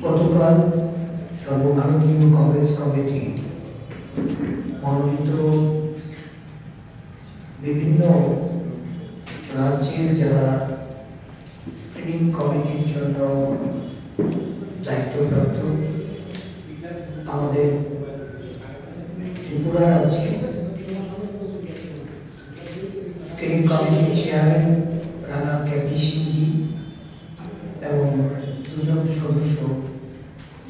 গতকাল সর্বভারতীয় কংগ্রেস কমিটি মনোনীত বিভিন্ন রাজ্যের যারা স্ক্রিনিং কমিটির জন্য দায়িত্বপ্রাপ্ত আমাদের ত্রিপুরা রাজ্যে স্ক্রিনিং কমিটির চেয়ারম্যান রানা কেপি সিংজি এবং দুজন সদস্য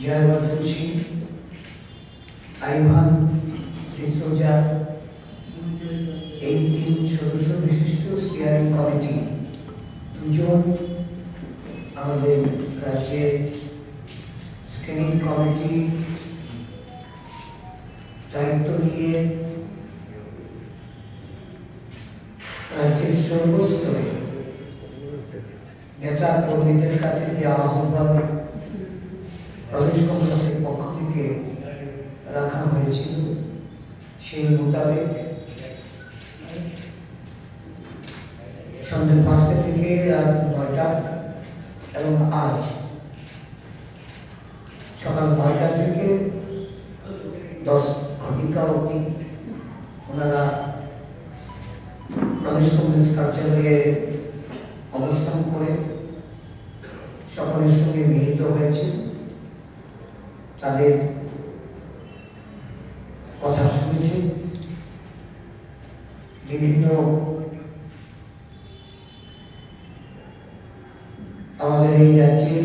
জয়বর্ধন সিং, আইভান ডিসোজা, এই তিন সদস্য বিশিষ্ট স্টিয়ারিং কমিটি দুজন আমাদের রাজ্যের স্ক্রিনিং কমিটি দায়িত্ব নিয়ে রাজ্যের সর্বস্তরে নেতা কর্মীদের কাছে যে আহ্বান প্রদেশ কংগ্রেসের পক্ষ থেকে রাখা হয়েছিল সেই মোতাবেক সন্ধ্যে 5টা থেকে রাত 9টা এবং আজ সকাল 9টা থেকে 10 ঘটিকা অবধি ওনারা প্রদেশ কংগ্রেস কার্যালয়ে অবস্থান করে সকলের সঙ্গে মিলিত হয়েছে, তাদের কথা শুনেছে। বিভিন্ন আমাদের এই রাজ্যের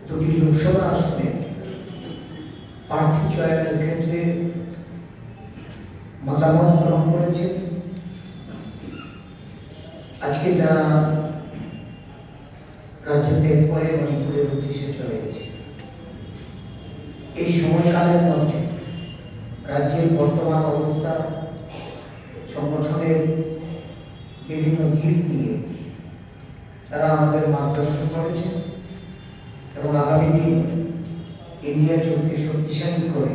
দুটি লোকসভা আসনে প্রার্থী চয়নের ক্ষেত্রে মতামত গ্রহণ করেছে। আজকে তারা রাজ্য ত্যাগ করে মণিপুরের উদ্দেশ্যে চলে গেছে। এই সময়কালের মধ্যে রাজ্যের বর্তমান অবস্থা, সংগঠনের বিভিন্ন দিক নিয়ে তারা আমাদের মার্গদর্শন করেছে এবং আগামী দিন ইন্ডিয়া জোটকে শক্তিশালী করে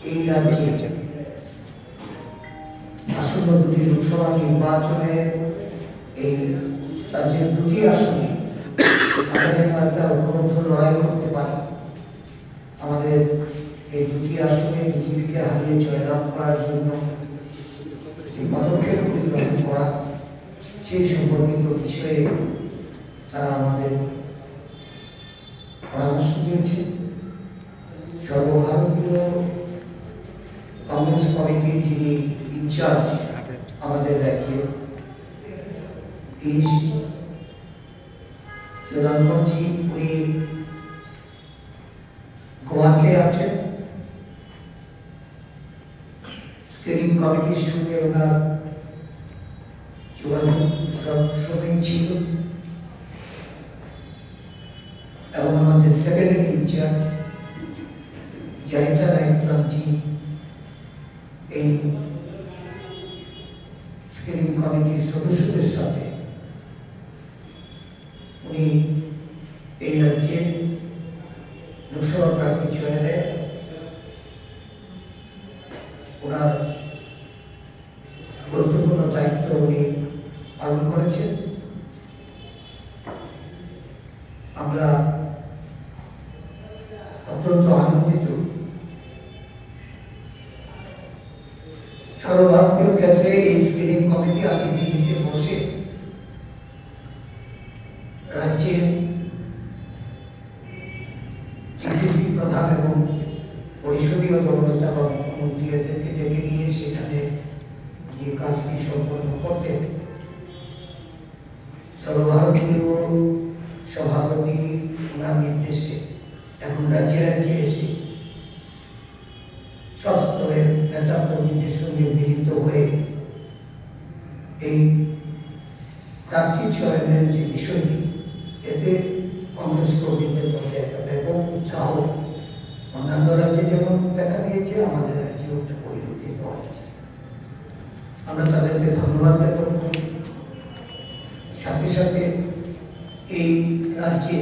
এই রাজ্যে আসন্ন দুটি লোকসভা নির্বাচনে এই রাজ্যের দুটি আসনে আমরা যেন একটা ঐক্যবদ্ধ লড়াই করতে পারি, আমাদের এই দুটি আসনে বিজেপিকে হারিয়ে জয়লাভ করার জন্য যে পদক্ষেপগুলি গ্রহণ করা সেই সম্পর্কিত বিষয়ে তারা আমাদের পরামর্শ দিয়েছে। সর্বভারতীয় কংগ্রেস কমিটির যিনি ইনচার্জ আমাদের রাজ্যে গিরিশ চৌধুরী, উনি গোয়াতে আছেন। স্ক্রিনিং কমিটির সঙ্গে ওনার যোগাযোগ সবসময় ছিল এবং আমাদের সেক্রেটারি ইনচার্জ জানিতা নাইকরামজি এই স্ক্রিনিং কমিটির সদস্যদের সাথে উনি এই রাজ্যের লোকসভা প্রার্থী চয়নে ওনার গুরুত্বপূর্ণ দায়িত্ব উনি পালন করেছেন। আমরা অত্যন্ত আনন্দিত। সর্বভারতীয় ক্ষেত্রে এই স্ক্রিনিং কমিটি আগে দিল্লিতে বসে রাজ্যের পিসিসি প্রধান এবং পরিষদীয় দলনেতা বা মুখ্যমন্ত্রী এদেরকে ডেকে নিয়ে সেখানে যে কাজটি সম্পন্ন করতেন, সর্বভারতীয় সভাপতি ওনার নির্দেশে এখন রাজ্যে রাজ্যে এসে সব স্তরের নেতা কর্মীদের সঙ্গে মিলিত হয়ে এই প্রার্থী চয়নের যে বিষয়টি, এতে কংগ্রেস কর্মীদের মধ্যে একটা ব্যাপক উৎসাহ অন্যান্য রাজ্যে যেমন দেখা দিয়েছে, আমাদের রাজ্যেও একটা পরিলক্ষিত হয়েছে। আমরা তাদেরকে ধন্যবাদ জ্ঞাপন করি। সাথে সাথে এই রাজ্যে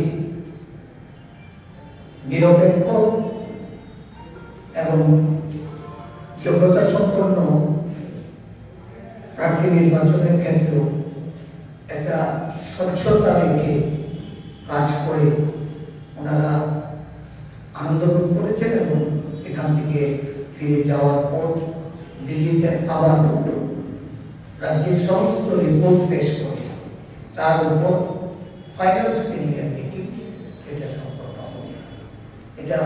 নিরপেক্ষ এবং যোগ্যতা সম্পন্ন প্রার্থী নির্বাচনের ক্ষেত্রেও একটা স্বচ্ছতা রেখে কাজ করে ওনারা আনন্দ বোধ করেছেন এবং এখান থেকে ফিরে যাওয়ার পর দিল্লিতে আবার রাজ্যের সমস্ত রিপোর্ট পেশ করে তার উপর ফাইনাল স্ক্রিনিংয়ের মিটিং এটা সম্পন্ন হবে। এটা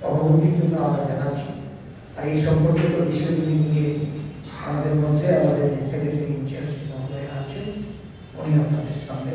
অবগতির জন্য আমরা জানাচ্ছি। আর এই সম্পর্কিত বিষয়গুলি নিয়ে আমাদের মধ্যে আমাদের যে সেক্রেটারি ইনচার্জ মহোদয় আছেন উনি আপনাদের সামনে